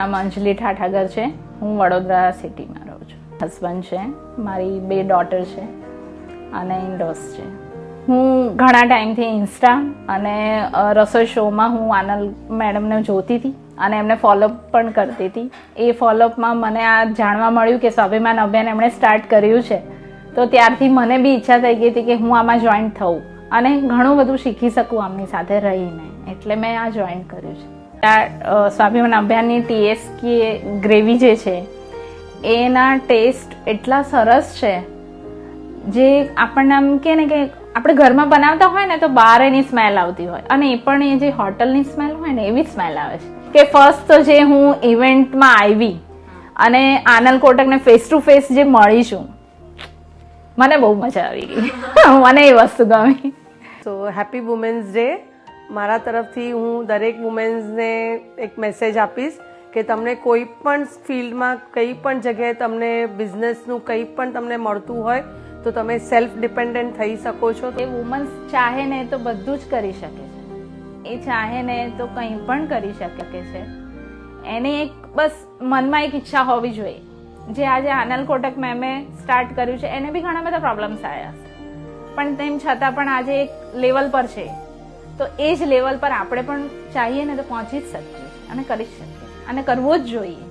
નામ અંજલિ ઠાઠાગર છે. હું વડોદરા સિટીમાં રહું છું. હસબન્ડ છે, મારી 2 ડોટર છે અને ઇન્ડોસ છે. હું ઘણા ટાઈમથી ઇન્સ્ટા અને રસોઈ શોમાં હું આનલ મેડમને જોતી હતી અને એમને ફોલોઅપ પણ કરતી હતી. એ ફોલોઅપમાં મને આ જાણવા મળ્યું કે સ્વાભિમાન અભિયાન એમણે સ્ટાર્ટ કર્યું છે, તો ત્યારથી મને બી ઈચ્છા થઈ ગઈ હતી કે હું આમાં જોઈન્ટ થઉં અને ઘણું બધું શીખી શકું આમની સાથે રહીને, એટલે મેં આ જોઈન કર્યું છે. આ સ્વાભિમાન અભિયાનની TSK ગ્રેવી જે છે એના ટેસ્ટ એટલા સરસ છે, જે આપણને આમ કે ને કે આપણે ઘરમાં બનાવતા હોય ને તો બહાર એની સ્મેલ આવતી હોય અને એ પણ એ જે હોટલની સ્મેલ હોય ને એવી સ્મેલ આવે છે. કે ફર્સ્ટ તો જે હું ઇવેન્ટમાં આવી અને આનલ કોટકને ફેસ ટુ ફેસ જે મળીશું, મને બહુ મજા આવી ગઈ. મને એ વસ્તુ ગમી. So happy women's day. મારા તરફથી હું દરેક વુમેન્સને એક મેસેજ આપીશ કે તમને કોઈ પણ ફિલ્ડમાં કંઈ પણ જગ્યાએ તમને બિઝનેસનું કંઈ પણ તમને મળતું હોય તો તમે સેલ્ફ ડિપેન્ડન્ટ થઈ શકો છો. એ વુમન્સ ચાહે ને તો બધું જ કરી શકે છે. એ ચાહે ને તો કંઈ પણ કરી શકે છે. એને એક બસ મનમાં એક ઈચ્છા હોવી જોઈએ. જે આજે આનલ કોટક મેમે સ્ટાર્ટ કર્યું છે એને બી ઘણા બધા પ્રોબ્લેમ્સ આવ્યા છે, પણ તેમ છતાં પણ આજે એક લેવલ પર છે, તો એ જ લેવલ પર આપણે પણ ચાહીએ ને તો પહોંચી જ શકીએ અને કરી જ શકીએ અને કરવું જ જોઈએ.